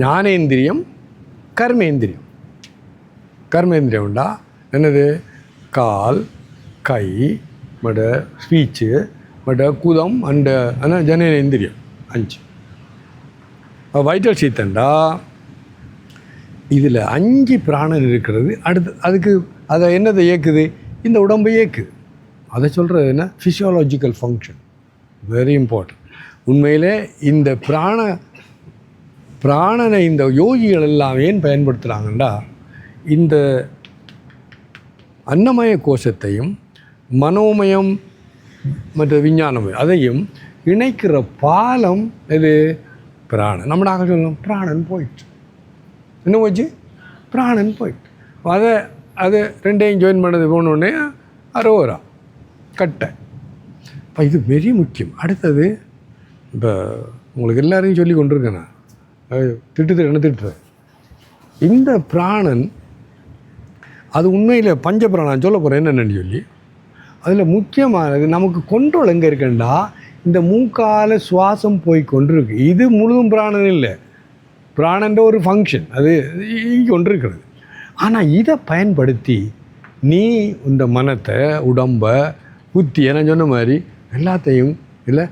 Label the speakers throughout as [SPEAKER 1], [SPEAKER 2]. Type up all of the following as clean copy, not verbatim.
[SPEAKER 1] ஞானேந்திரியம், கர்மேந்திரியம். கர்மேந்திரியம் உண்டா என்னது? கால், கை, மட ஸ்பீச்சு, மட குதம் அண்ட் ஆனால் ஜனேந்திரியம் 5. வைட்டல் சீத்தண்டா இதில் 5 பிராணன் இருக்கிறது. அடுத்து அதுக்கு அதை என்னதை இயக்குது? இந்த உடம்பை இயக்குது. அதை சொல்கிறது என்ன? Physiological function. Very important. உண்மையிலே இந்த பிராணனை இந்த யோகிகள் எல்லாம் ஏன் பயன்படுத்துகிறாங்கன்னா, இந்த அன்னமய கோஷத்தையும் மனோமயம் மற்ற விஞ்ஞானமயம் அதையும் இணைக்கிற பாலம் இது பிராணன். நம்மளாக சொல்லணும் பிராணன் போயிட்டு என்ன போச்சு? பிராணன் போயிட்டு அதை ரெண்டையும் ஜாயின் பண்ணது போனோடனே அரோரா கட்டை. இப்போ இது வெரி முக்கியம். அடுத்தது இப்போ உங்களுக்கு எல்லாரையும் சொல்லி கொண்டிருக்கேன் நான், திட்டுறேன். இந்த பிராணன் அது உண்மையில் பஞ்சபிராணம் சொல்ல போகிறேன் என்னென்னு சொல்லி, அதில் முக்கியமானது நமக்கு கண்ட்ரோல் எங்கே இருக்குண்டா, இந்த மூக்கால் சுவாசம் போய் கொண்டிருக்கு. இது முழுதும் பிராணன் இல்லை, பிராணன்ற ஒரு ஃபங்க்ஷன் அது கொண்டிருக்கிறது. ஆனால் இதை பயன்படுத்தி நீ இந்த மனத்தை, உடம்பை, புத்தி என சொன்ன மாதிரி எல்லாத்தையும் இல்லை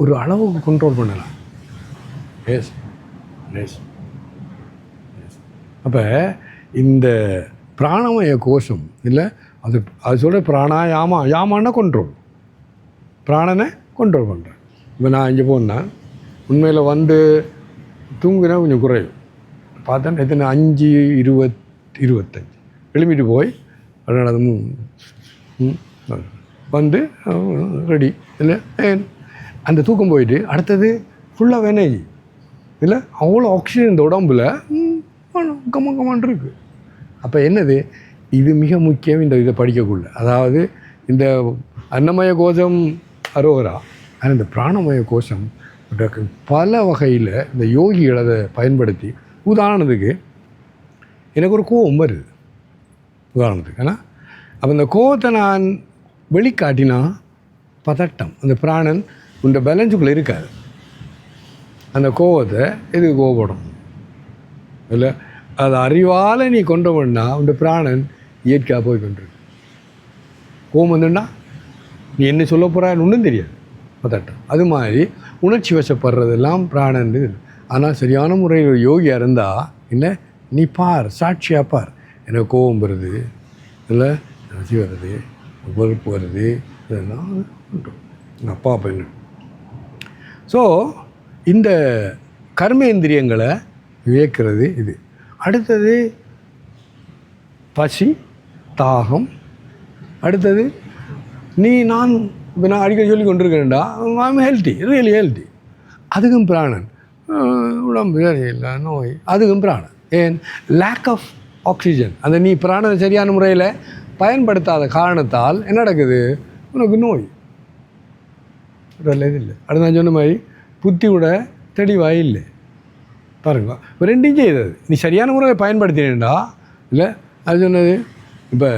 [SPEAKER 1] ஒரு அளவுக்கு கண்ட்ரோல் பண்ணலாம். எஸ் எஸ் அப்போ இந்த பிராணமய கோஷம் இல்லை அது சொல்கிற யாமான்னா கண்ட்ரோல், பிராணனை கண்ட்ரோல் பண்ணுறேன். இப்போ நான் இங்கே போனேன், உண்மையில் வந்து தூங்குனா கொஞ்சம் குறையும். பார்த்தேன் எத்தனை 5:25 எழுப்பிட்டு போய் அதனால் வந்து ரெடி இல்லை அந்த தூக்கம் போயிட்டு அடுத்தது ஃபுல்லாக எனர்ஜி இல்லை, அவ்வளோ ஆக்சிஜன் இந்த உடம்புல கம்மன் இருக்குது. அப்போ என்னது இது மிக முக்கியம் இந்த இதை படிக்கக்குள்ள. அதாவது இந்த அன்னமய கோஷம் அரோகரா, ஆனால் இந்த பிராணமய கோஷம் பல வகையில் இந்த யோகிகள் அதை பயன்படுத்தி, உதாரணத்துக்கு எனக்கு ஒரு கோபம் வருது உதாரணத்துக்கு. ஏன்னா அப்போ இந்த கோபத்தை நான் வெளிக்காட்டினா பதட்டம், அந்த பிராணன் இந்த பேலன்ஸுக்குள்ளே இருக்காது. அந்த கோபத்தை எதுக்கு கோபப்படும் இல்லை, அது அறிவால் நீ கொண்டவன்னா இந்த பிராணன் இயற்கையாக போய் கொண்டிருக்கு. கோபம் வந்துன்னா நீ என்ன சொல்ல போகிறான்னு ஒன்றும் தெரியாது, பதட்டம். அது மாதிரி உணர்ச்சி வசப்படுறதெல்லாம் பிராணன். ஆனால் சரியான முறையில் யோகியாக இருந்தால் இல்லை, நீ பார், சாட்சியாக பார், எனக்கு கோபம் வருது இல்லை, நசி வருது, வெறுப்பு வருது, இதெல்லாம் எங்கள் அப்பா பெண்ணு. ஸோ இந்த கர்மேந்திரியங்களை வியக்கிறது இது. அடுத்தது பசி, தாகம். அடுத்தது நான் இப்போ நான் அடிக்கடி சொல்லி கொண்டிருக்கேன்டா, ஐம் ஹெல்த்தி, ரியலி ஹெல்த்தி. அதுக்கும் பிராணன். உடம்பு சரியில்லை, நோய், அதுக்கும் பிராணன். ஏன்? Lack of oxygen. அந்த நீ பிராணனை சரியான முறையில் பயன்படுத்தாத காரணத்தால் என்ன நடக்குது? உனக்கு நோய். இது இல்லை. அடுத்து நான் சொன்ன மாதிரி புத்தியோட தெளிவாக இல்லை பாருங்க. இப்போ ரெண்டும் செய்தது நீ சரியான முறையில் பயன்படுத்தினேன்டா இல்லை. அது சொன்னது இப்போ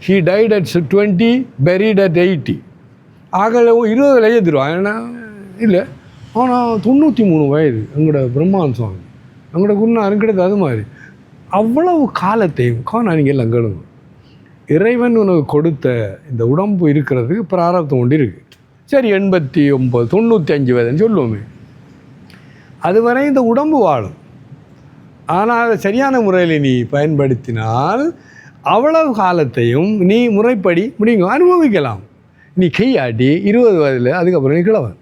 [SPEAKER 1] he died at 20, buried at 80. ஆகல 20 எழுதிடுவான். ஏன்னா இல்லை, ஆனால் 93 வயது எங்களோட பிரம்மான் சுவாமி, எங்களோட குருநாதன் கிடையாது. அது மாதிரி அவ்வளவு காலத்தையும் நீங்கள் எல்லாம் கேளுங்க. இறைவன் உனக்கு கொடுத்த இந்த உடம்பு இருக்கிறதுக்கு பிராரப்தம் கொண்டு இருக்குது. சரி 89, 95 வயதுன்னு சொல்லுவோமே, அதுவரை இந்த உடம்பு வாழும். ஆனால் அதை சரியான முறையில் நீ பயன்படுத்தினால் அவ்வளவு காலத்தையும் நீ முறைப்படி முடியுங்க அனுபவிக்கலாம். நீ கையாட்டி 20 வயதில் அதுக்கப்புறம் நீ கிழவன்.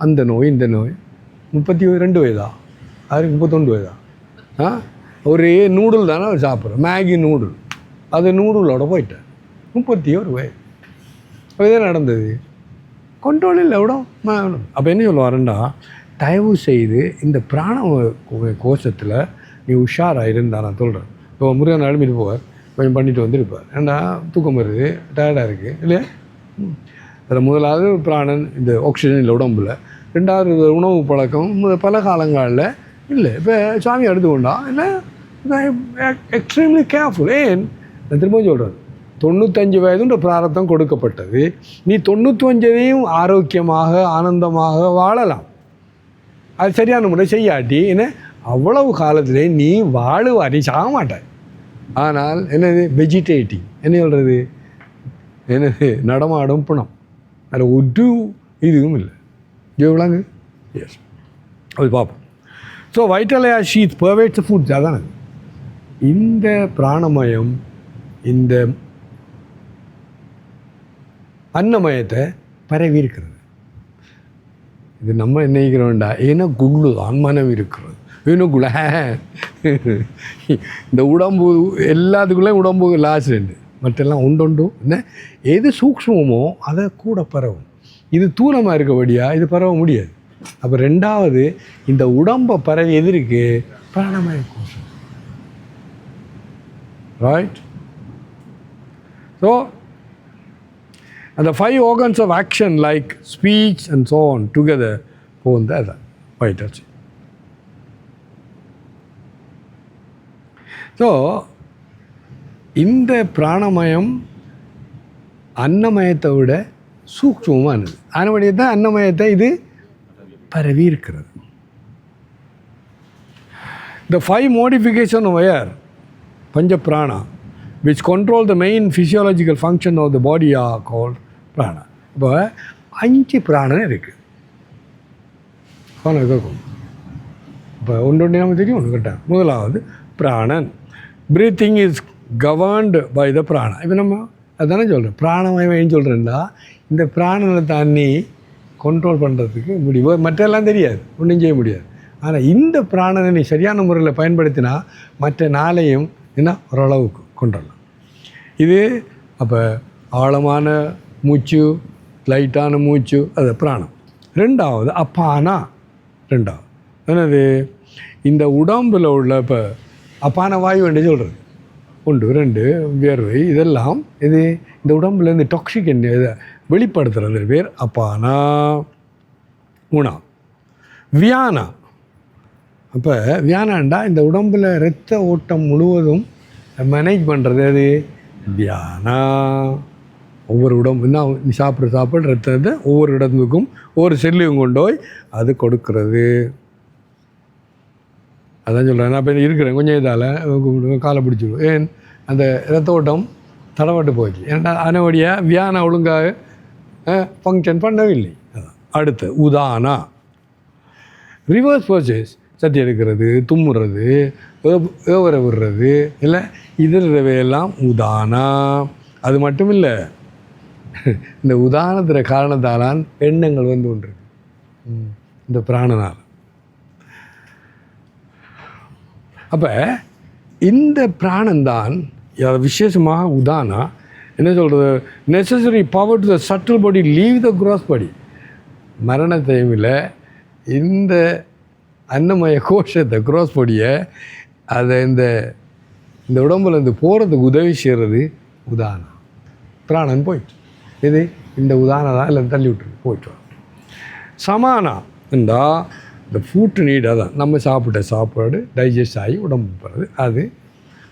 [SPEAKER 1] அந்த நோய் இந்த நோய் 32 வயதா, அது 31 வயதா, ஒரு நூடுல் தானே சாப்பிட்றேன், மேகி நூடுல், அது நூடுலோட போயிட்டேன். 31 வயது. இதே நடந்தது, கண்ட்ரோல் இல்லை விட. அப்போ என்ன சொல்லுவாருண்டா, தயவு செய்து இந்த பிராண கோஷத்தில் நீ உஷாராக இருந்தா. நான் சொல்கிறேன், இப்போ முருகன் எழுப்பிட்டு போவார், கொஞ்சம் பண்ணிட்டு வந்துருப்பார். ஏன்னா தூக்கம் வருது, டயர்டாக இருக்குது இல்லையா. அதில் முதலாவது பிராணன், இந்த ஆக்சிஜன் இல்லை உடம்புல. ரெண்டாவது உணவு பழக்கம் பல காலங்களில் இல்லை. இப்போ சாமி எடுத்துக்கொண்டா இல்லை, எக்ஸ்ட்ரீம்லி கேர்ஃபுல். ஏன்? நான் திரும்ப சொல்கிறேன், 95 வயதுன்ற பிராரத்தம் கொடுக்கப்பட்டது. நீ 95 ஆரோக்கியமாக ஆனந்தமாக வாழலாம். அது சரியான முறை செய்யாட்டி என்ன அவ்வளவு காலத்திலே நீ வாழுவா, நீ சாக மாட்டாய். ஆனால் என்னது வெஜிடேட்டிங், என்ன சொல்கிறது, என்னது நடமாடும் பணம், அதில் ஒரு இதுவும் இல்லை. எவ்வளோங்க? எஸ், அது பார்ப்போம். ஸோ வைட்டலையா ஷீத் பர்வேட்ஸ் ஃபுட்ஸ். அதானே இந்த பிராணமயம் இந்த அன்னமயத்தை பரவி இருக்கிறது. இது நம்ம என்னைக்கிறோம்டா எனக்குள்ளு தான் மனம் இருக்கிறது, எனக்குள்ள இந்த உடம்பு எல்லாத்துக்குள்ளேயும் உடம்பு லாஸ்ட் ரெண்டு மற்றெல்லாம் உண்டு என்ன எது சூக்ஷ்மமோ அதை கூட பரவும். இது தூரமாக இருக்கபடியா இது பரவ முடியாது. அப்போ ரெண்டாவது இந்த உடம்பை பரவி எது இருக்கு, பிராணமய கோஷம். ரைட். ஸோ அந்த 5 organs of action like speech and so on together போந்த அதான் வைட்டல். ஸோ இந்த பிராணமயம் அன்னமயத்தை விட சூக்ஷ்மமானது. அதனுடைய தான் அன்னமயத்தை இது பரவி இருக்கிறது. The 5 modification of air, Pancha Prana, which control the main physiological function of the body are called prana. இப்போ 5 பிராணம் இருக்குது. கேட்கும். இப்போ ஒன்று நமக்கு தெரியும், ஒன்று கேட்டேன். முதலாவது பிராணன். Breathing is governed by the prana. இப்போ நம்ம அதுதானே சொல்கிறேன், பிராணமயம் சொல்கிறேன்னா இந்த பிராணனை தாண்டி கண்ட்ரோல் பண்ணுறதுக்கு முடியும். மற்றெல்லாம் தெரியாது, ஒன்றும் செய்ய முடியாது. ஆனால் இந்த பிராணனை நீ சரியான முறையில் பயன்படுத்தினா மற்ற நாளையும் என்ன ஓரளவுக்கு கொண்டுடலாம். இது அப்போ ஆழமான மூச்சு, லைட்டான மூச்சு, அது பிராணம். ரெண்டாவது அப்பானா. ரெண்டாவது என்னது, இந்த உடம்பில் உள்ள இப்போ அப்பான வாயு என்று சொல்கிறது 1 2 வேர்வை, இதெல்லாம் இது இந்த உடம்புலேருந்து டாக்ஸிக் இதை வெளிப்படுத்துறது பேர் அப்பானா. 3 வியானா. அப்போ வியானாண்டா இந்த உடம்பில் இரத்த ஓட்டம் முழுவதும் மேனேஜ் பண்ணுறது அது வியானா. ஒவ்வொரு உடம்பு நீ சாப்பிட்ற ரத்தத்தை ஒவ்வொரு இடத்துக்கும் ஒவ்வொரு செல்லையும் கொண்டு போய் அது கொடுக்கறது. அதான் சொல்கிறேன், நான் இப்போ இருக்கிறேன் கொஞ்சம் இதால் காலை பிடிச்சிடும். ஏன் அந்த இரத்த ஓட்டம் தடப்பட்டு போச்சு, ஏன்னா அதனுடைய வியானா ஒழுங்காக ஃபங்க்ஷன் பண்ணவில்லை. அதான். அடுத்து உதானா. ரிவர்ஸ் ப்ரோசஸ், சட்டி எடுக்கிறது, தும்முறது, ஏவரை விடுறது, இல்லை இதெல்லாம் உதானா. அது மட்டும் இல்லை, இந்த உதாரணத்தில் காரணத்தாலான் எண்ணங்கள் வந்து ஒன்று இந்த பிராணனால். அப்போ இந்த பிராணந்தான் விசேஷமாக உதானா என்ன சொல்கிறது, necessary power to the subtle body leave the gross body. மரண டைமில் இந்த அன்னமய கோஷத்தை கிராஸ் பாடியை அதை இந்த உடம்புல இருந்து போகிறதுக்கு உதவி செய்கிறது உதானா. பிராணன் போயிட்டு இது இந்த உதாரணம் தான் இல்லை தள்ளி விட்டுரு போயிட்டு. சமானா இருந்தால் இந்த ஃபுட் நீட், அதான் நம்ம சாப்பிட்ட சாப்பாடு டைஜஸ்ட் ஆகி உடம்பு போகிறது அது.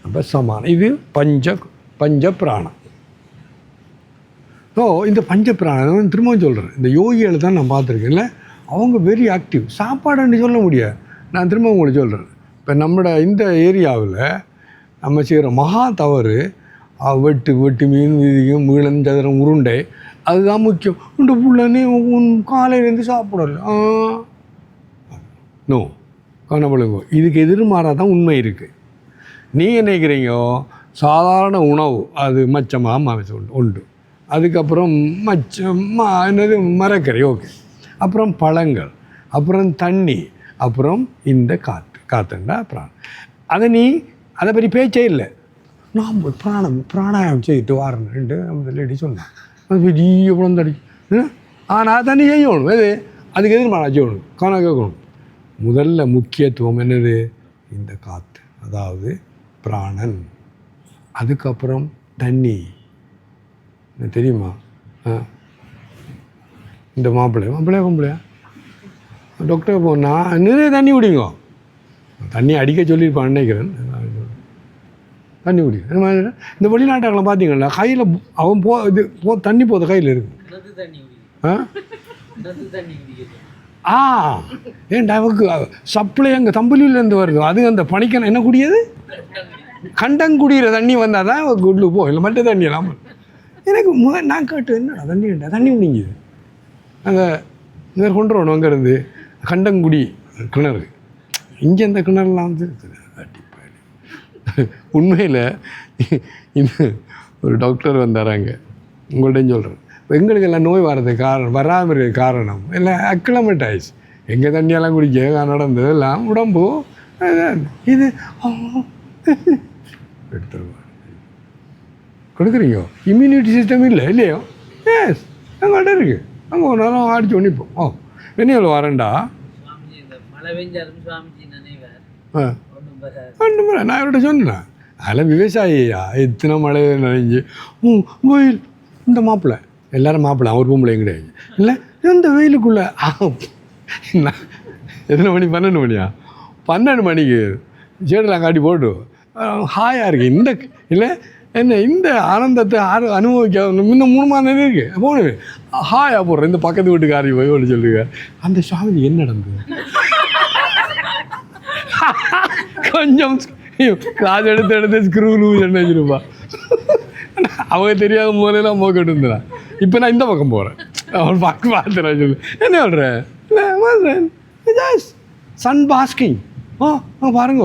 [SPEAKER 1] அப்போ சமானம். இது பஞ்ச பிராணம். ஸோ இந்த பஞ்ச பிராணம் திரும்பவும் சொல்கிறேன், இந்த யோகிகளை தான் நான் பார்த்துருக்கேன்ல, அவங்க வெரி ஆக்டிவ். சாப்பாடுன்னு சொல்ல முடியாது. நான் திரும்ப உங்களுக்கு சொல்கிறேன், இப்போ நம்மளோட இந்த ஏரியாவில் நம்ம செய்கிற மகா தவறு வெட்டு மீன் வீதிக்கும் மீளஞ்சதுரம் உருண்டை, அதுதான் முக்கியம். இந்த புள்ளனே காலையிலேருந்து சாப்பிடல. நோ, கவனப்படுங்க. இதுக்கு எதிர்மாறாக தான் உண்மை இருக்குது. நீங்கள் நினைக்கிறீங்க சாதாரண உணவு அது மச்சமாக மாமிசம் உண்டு, அதுக்கப்புறம் என்னது மரக்கறி, ஓகே, அப்புறம் பழங்கள், அப்புறம் தண்ணி, அப்புறம் இந்த காற்றுண்டா பிராணம். அதை பற்றி பேச்சே இல்லை. நான் பிராணாயம் செய்துட்டு வாரேன்ட்டு நம்ம லேடி சொன்னேன். அது பெரிய குழந்தடி. ஆனால் தண்ணி செய்யணும், அது அதுக்கு எதிர்மாறா செய்யணும், கேட்கணும். முதல்ல முக்கியத்துவம் என்னது, இந்த காற்று, அதாவது பிராணன். அதுக்கப்புறம் தண்ணி. தெரியுமா, இந்த மாப்பிள்ளையா டாக்டர் போனால் நிறைய தண்ணி குடிங்க. தண்ணி அடிக்க சொல்லியிருப்பான்னு நினைக்கிறேன். தண்ணி குடிக்கும். இந்த வெளிநாட்டுகளை பார்த்தீங்கன்னா கையில் அவன் தண்ணி போகுது கையில் இருக்கு. ஏன்டா அவருக்கு சப்ளை அங்கே தம்பலியிலேருந்து வருது. அது அந்த பனிக்கணும் என்ன குடியாது, கண்டங்குடிகிற தண்ணி வந்தால் தான் குட்லு போ, இல்லை மட்டும் தண்ணி இல்லாமல். எனக்கு நான் கேட்டு என்னடா தண்ணி முடிங்குது அங்கே இங்கே கொண்டு வரணும். அங்கேருந்து கண்டங்குடி கிணறு, இங்கே இந்த கிணறுலாம் வந்து உண்மையில் ஒரு டாக்டர் வந்தாராங்க. உங்கள்கிட்ட சொல்கிறேன், எங்களுக்கு எல்லாம் நோய் வர்றதுக்கு வராமல் இருக்க காரணம் இல்லை அக்ளமேட்டைஸ். எங்கள் தண்ணியெல்லாம் குடிக்க நடந்தது எல்லாம் உடம்பு இது எடுத்துருவாங்க. கொடுக்குறீங்க இம்யூனிட்டி சிஸ்டம் இல்லை இல்லையோ? எஸ், அங்கே இருக்குது. அங்கே ஒரு நாளும் அடிச்சு ஒன்றிப்போம். என்ன எவ்வளோ வரேன்டா நான் இவர்கிட்ட சொன்னேன், அதில் விவசாயியா எத்தனை மழை நனைஞ்சு வெயில். இந்த மாப்பிள்ளை எல்லோரும் மாப்பிள்ளை, அவர் பொம்பளை கிடையாது இல்லை. இந்த வெயிலுக்குள்ளே எத்தனை மணி, 12 மணியா? 12 மணிக்கு சேடெல்லாம் காட்டி போட்டு ஹாயாக இருக்குது. இந்த இல்லை என்ன இந்த ஆனந்தத்தை அனுபவிக்காத இன்னும் 3 மாதம் இருக்குது. போனது ஹாயாக போடுறேன். இந்த பக்கத்து வீட்டுக்காரி போய் ஒன்று சொல்லுங்க, அந்த சுவாமி என்ன நடந்தது கொஞ்சம் கிளாஸ் எடுத்து ஸ்க்ரூ என்ன வச்சுருப்பா. அவங்க தெரியாத மூலையெல்லாம் போக்கிட்டு இருந்தேன். இப்போ நான் இந்த பக்கம் போகிறேன். அவன் பார்த்துறேன் சொல்லு. என்ன சொல்கிறேன் இல்லை சன் பாஸ்கிங். பாருங்க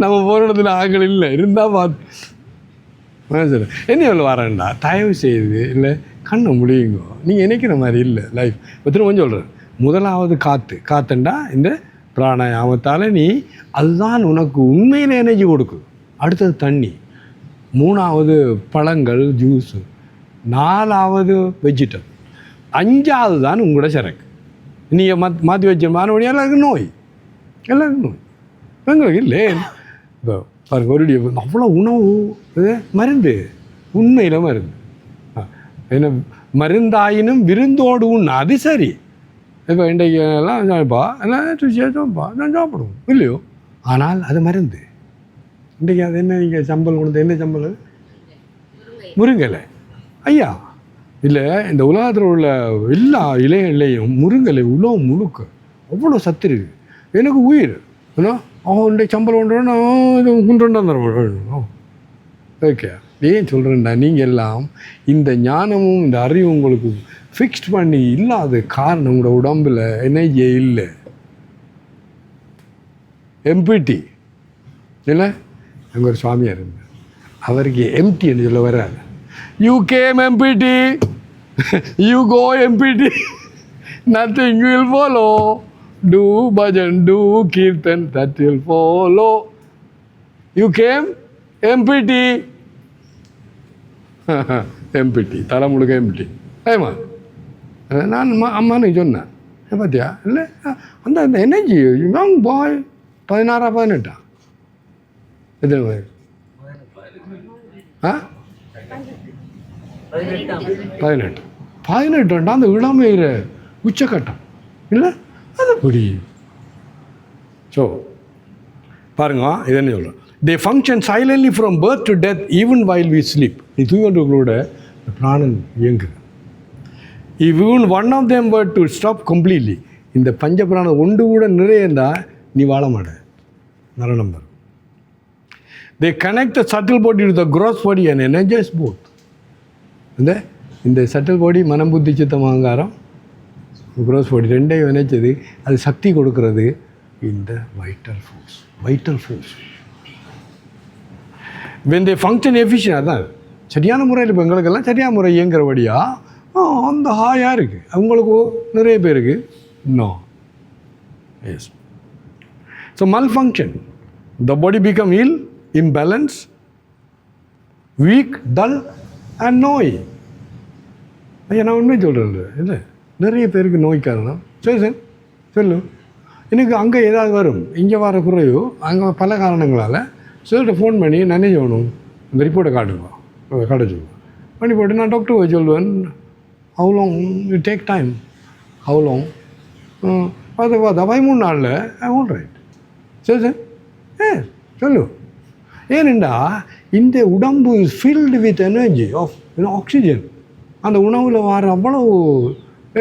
[SPEAKER 1] நம்ம போகிற இடத்துல ஆக்கள் இல்லை இருந்தால் பார்த்து சார் என்ன எவ்வளோ வரேன்டா தயவு செய்து இல்லை கண்ணை முடியுங்க. நீங்கள் நினைக்கிற மாதிரி இல்லை லைஃப். திரும்ப கொஞ்சம் சொல்கிறேன், முதலாவது காற்றுண்டா இந்த பிராணாயாமத்தால் நீ அதுதான் உனக்கு உண்மையில் எனர்ஜி கொடுக்குது. அடுத்தது தண்ணி, 3வது பழங்கள் ஜூஸு, 4வது வெஜிடபிள், 5வது தான் உங்களோட சரக்கு. நீங்கள் மாற்றி வச்ச மறுபடி எல்லாருக்கும் நோய் எங்களுக்கு இல்லை. இப்போ பாருங்கள் ஒரு அவ்வளோ உணவு மருந்து, உண்மையில் மருந்து என்ன மருந்தாயினும் விருந்தோடு உண்ணு, அது சரி. இப்போ இன்றைக்கு எல்லாம் சாப்பிப்பா எல்லாம் சேர்த்தோம்ப்பா நான் சாப்பிடுவோம் இல்லையோ, ஆனால் அது மருந்து. இன்றைக்கி அது என்ன நீங்கள் சம்பல் கொடுத்த என்ன சம்பல்? முருங்கலை. ஐயா இல்லை, இந்த உலகத்தில் உள்ள எல்லா இலைகள்லையும் முருங்கலை உலகம் முழுக்க அவ்வளோ சத்து இருக்குது. எனக்கு உயிர் ஏன்னா இன்றைக்கு சம்பளம் ஒன்று இது குண்டுண்டா. ஓகே, ஏன் சொல்கிறேன்டா, நீங்கள் எல்லாம் இந்த ஞானமும் இந்த அறிவும் உங்களுக்கு ஃபிக்ஸ்ட் பண்ணி இல்லாத காரணம் உங்களோட உடம்பில் எனர்ஜியே இல்லை. எம்பிடி இல்லை, அங்கே ஒரு சுவாமியார் இருந்தார், அவருக்கு எம்டின்னு சொல்ல வராது. You came empty, you go empty, nothing will follow. Do bhajan, do kirtan, that will follow. You came empty. empty, தலை முழுக்க empty. ஏமா நான் அம்மானுக்கு சொன்னேன், பார்த்தியா இல்லை அந்த எனர்ஜி யங் பாய் 16 18 எத்தனை வயது? 18 அந்த இளமையிற உச்சக்கட்டம் இல்லை அது புரி. ஸோ பாருங்க, இது என்ன சொல்கிறோம், they function silently from birth to death even while we sleep. நீ தூங்கன்றவங்களோட பிராணன் இயங்குது. Even one of them bird to stop completely. இந்த பஞ்ச பிராணம் ஒன்று கூட நிறைய இருந்தால் நீ வாழ மாட்ட, மரணம் வரும். They connect the subtle body to the gross body and energize both. இந்த சட்டில் பாடி மனம் புத்தி சித்தம் அகங்காரம் க்ரோஸ் பாடி ரெண்டையும் இணைச்சது, அது சக்தி கொடுக்கறது இந்த vital force. when they function efficient, அதான் சரியான முறையில் இப்போ எங்களுக்கெல்லாம் சரியான முறை இயங்குறபடியா அந்த ஹாயாக இருக்குது. அவங்களுக்கு நிறைய பேருக்கு இன்னும் எஸ். So malfunction, the body become ill, imbalance, weak, dull and நோய். ஐயா நான் உண்மை சொல்கிறேன் இல்லை, நிறைய பேருக்கு நோய் காரணம் சரி சார் சொல்லு. எனக்கு அங்கே ஏதாவது வரும், இங்கே வர குறையோ அங்கே பல காரணங்களால் சொல்லிட்டு ஃபோன் பண்ணி நான் என்ன செய்யணும், இந்த ரிப்போர்ட்டை காட்டுவோம் பண்ணி போட்டு நான் டாக்டர் போய் சொல்லுவேன். How long you take time, how long அது பார்த்தா 13 நாளில் ஆல் ரைட் சரி சார் சொல்லு. ஏனெண்டா இந்த உடம்பு is filled with energy of oxygen. அந்த உணவில் வர அவ்வளவு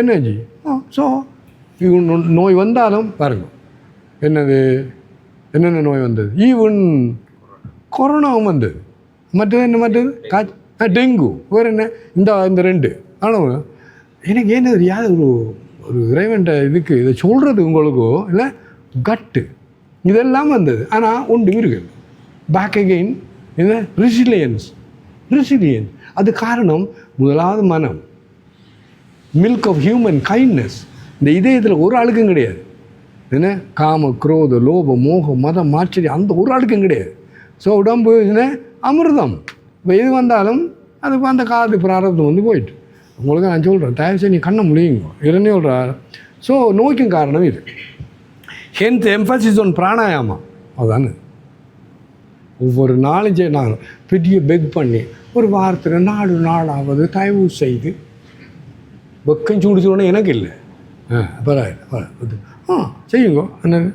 [SPEAKER 1] எனர்ஜி. ஸோ நோய் வந்தாலும் பாருங்கள் என்னென்ன நோய் வந்தது. ஈவன் கொரோனாவும் வந்தது. மற்றது டெங்கு, வேறு என்ன, இந்த 2. ஆனால் எனக்கு ஏன்னு தெரியாது, ஒரு இறைவன்ட்ட இதுக்கு இதை சொல்கிறது உங்களுக்கோ இல்லை கட்டு இதெல்லாம் வந்தது. ஆனால் ஒன்று இருக்குது, பேக் அகெயின் என்ன, ரெசிலியன்ஸ். அது காரணம் முதலாவது மனம், மில்க் ஆஃப் ஹியூமன் கைண்ட்னஸ். இந்த இதயத்தில் ஒரு ஆளுக்கும் கிடையாது. என்ன காம குரோத லோப மோகம் மதம் ஆச்சரியம் அந்த ஒரு ஆளுக்கும் கிடையாது. ஸோ உடம்பு என்ன அமிர்தம். இப்போ எது வந்தாலும் அது அந்த காது பிராரப்தம் வந்து போயிட்டு. உங்களுக்கு நான் சொல்கிறேன், தயவுசெய்து நீ கண்ணை முடியுங்க இல்லைன்னு சொல்கிறார். ஸோ நோய்க்கும் காரணம் இது. ஹென்த் எம்பசிஸ் ஒன் பிராணாயாமா. அதுதானே ஒவ்வொரு நாளும் நான் பெரிய பெக் பண்ணி ஒரு வாரத்தில் 4 நாளாவது தயவு செய்து வெக்கம் சூடிச்சோன்னே எனக்கு இல்லை. பரவாயில்ல செய்யுங்க என்னது.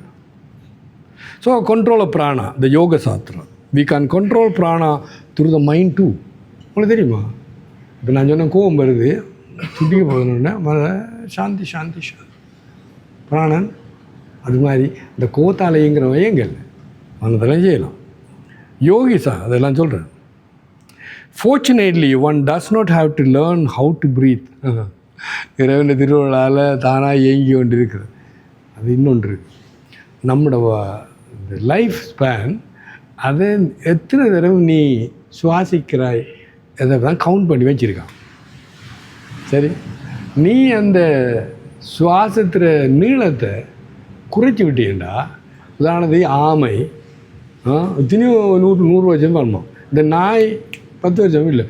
[SPEAKER 1] So control of prana, the யோக சாஸ்திரம். We can control prana through the mind too. உங்களுக்கு தெரியுமா, இப்போ நான் சொன்ன கோபம் வருது துடிக்க போகணுன்னா சாந்தி சாந்தி சாந்தி பிராணன். அது மாதிரி இந்த கோத்தால் இயங்குற வயங்கள் அதெல்லாம் செய்யலாம். யோகிசா அதெல்லாம் சொல்கிறேன். Fortunately one does not have to learn how to breath. இறைவன் திருவிழாவில் தானாக இயங்கி கொண்டு இருக்குது. அது இன்னொன்று இருக்குது, நம்மளோட லைஃப் ஸ்பேன் அதை எத்தனை தடவை நீ சுவாசிக்கிறாய் அதை தான் கவுண்ட் பண்ணி வச்சுருக்கான். சரி, நீ அந்த சுவாசத்தில் நீளத்தை குறைச்சி விட்டீங்கண்டா, உதாரணத்துக்கு ஆமை எத்தனையோ 100 வருஷம் பண்ணணும். இந்த நாய் 10 வருஷம் இல்லை,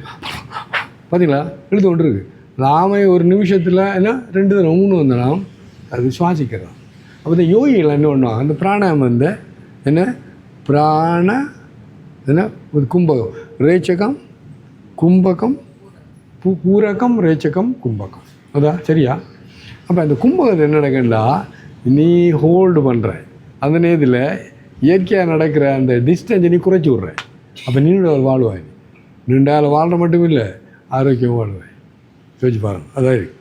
[SPEAKER 1] பார்த்தீங்களா எழுத்து கொண்டு இருக்குது. அந்த ஆமை ஒரு நிமிஷத்தில் என்ன 2 தடவை 3 வந்தலாம் அது சுவாசிக்கிறான். அப்போ இந்த யோகிகள் என்ன பண்ணுவாங்க, அந்த பிராணாயாமம் வந்து என்ன பிராண என்ன ஒரு கும்பகம் ரேச்சகம் கும்பகம் பூரகம் ரேச்சகம் கும்பகம். அதான் சரியா? அப்போ அந்த கும்பகத்தை என்ன நடக்குன்னா, நீ ஹோல்டு பண்ணுற அந்த நேரத்தில் இயற்கையாக நடக்கிற அந்த டிஸ்டன்ஸை நீ குறைச்சி விட்ற. அப்போ நீண்ட வாழ்வாய். நீண்டால் வாழ்கிற மட்டும் இல்லை, ஆரோக்கியம் வாழ்வாய். யோசிச்சு பாருங்க. அதான் இருக்கு.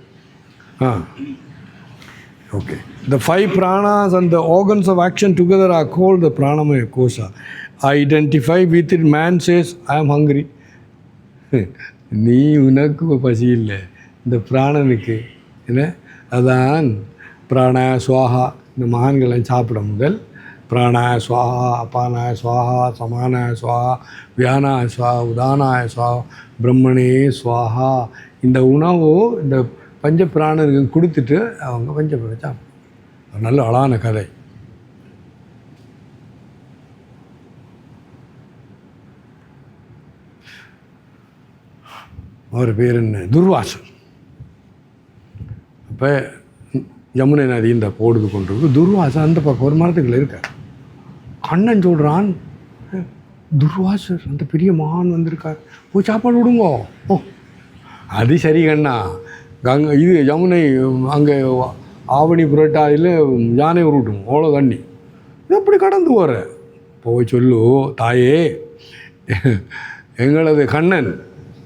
[SPEAKER 1] Okay. The 5 pranas and the organs of action together are called the pranamaya kosha. I identify with it. Man says, I am hungry. நீ உனக்கு பசி இல்லை, இந்த பிராணனுக்கு என்ன. அதான் பிராணாய சுவாஹா. இந்த மகான்களை சாப்பிட முதல் பிராணாய சுவாஹா, அபானாய சுவாஹா, சமானாய சுவாஹா, வியானாய சுவாஹா, உதானாய சுவாஹா, பிரம்மணே சுவாஹா. இந்த உணவு இந்த பஞ்ச பிராணனுக்கு கொடுத்துட்டு அவங்க பஞ்சபிராணம் சாப்பிடும். நல்ல அழகான கதை. அவர் பேர் என்ன, துர்வாசர். அப்போ யமுனை நதி இந்த போடுது கொண்டிருக்கு. துர்வாசர் அந்த பக்கம் ஒரு மரத்துக்குள்ள இருக்கார். கண்ணன் சொல்கிறான், துர்வாசர் அந்த பெரிய மகான் வந்திருக்கார், போய் சாப்பாடு விடுங்கோ. ஓ அது சரி கண்ணா, இது யமுனை அங்கே ஆவணி புரட்டாதியில் யானை உருட்டும் அவ்வளோ தண்ணி, எப்படி கடந்து போகிற, போய் சொல்லு தாயே, எங்களது கண்ணன்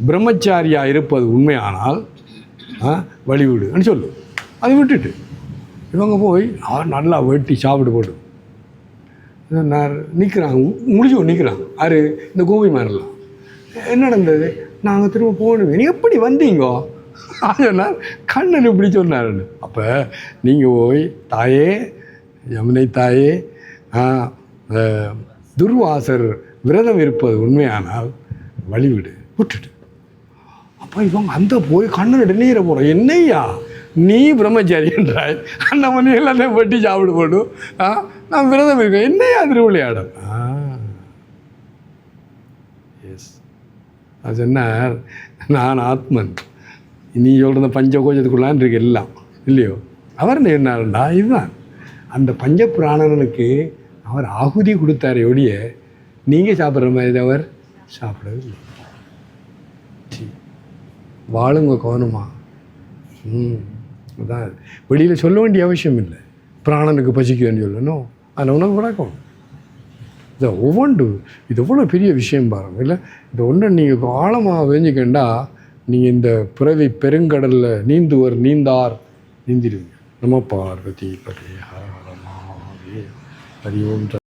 [SPEAKER 1] பிரம்மச்சாரியாக இருப்பது உண்மையானால் வழிவிடுன்னு சொல்லு. அதை விட்டுட்டு இவங்க போய் நல்லா வெட்டி சாப்பிட்டு போட்டு நிற்கிறாங்க, முடிச்சு நிற்கிறாங்க. யார், இந்த கோபி மாதிரிலாம். என்ன நடந்தது, நாங்கள் திரும்ப போகணும். நீ எப்படி வந்தீங்கோ சொன்னார். கண்ணன் இப்படி சொன்னார்னு. அப்போ நீங்கள் போய் தாயே, யமுனை தாயே, துர்வாசர் விரதம் இருப்பது உண்மையானால் வழிவிடு, விட்டுட்டு. அப்போ இவங்க அந்த போய் கண்ணனோட நீரை போகிறோம். என்னையா நீ பிரம்மச்சாரி என்றாய், அந்த மணி எல்லாத்தையும் வெட்டி சாப்பிடு போடும், நான் விரதம் இருக்கேன், என்னையா திருவிளையாடும். எஸ், அது சொன்னார், நான் ஆத்மன், நீ சொல்கிற பஞ்ச கோஷத்துக்குள்ளான் இருக்கு எல்லாம் இல்லையோ. அவர் என்னாருண்டா, இதுதான் அந்த பஞ்ச பிராணனுக்கு அவர் ஆகுதி கொடுத்தாரே ஒழிய நீங்கள் சாப்பிட்ற மாதிரி அவர் சாப்பிடவே இல்லை. வாழுங்க கவனமா. அதான் வெளியில் சொல்ல வேண்டிய அவசியம் இல்லை. பிராணனுக்கு பசிக்குன்னு சொல்லணும், அதில் உனக்கு பழக்கம். இதை ஒவ்வொன்று இது எவ்வளோ பெரிய விஷயம் பாருங்கள் இல்லை. இந்த ஒன்றை நீங்கள் ஆழமாக வேஞ்சிக்கண்டா நீங்கள் இந்த பிறவி பெருங்கடலில் நீந்தார் நீந்திடுவீங்க. நம்ம பார்வதி பரிஹரமாவே ஹரி ஓம்.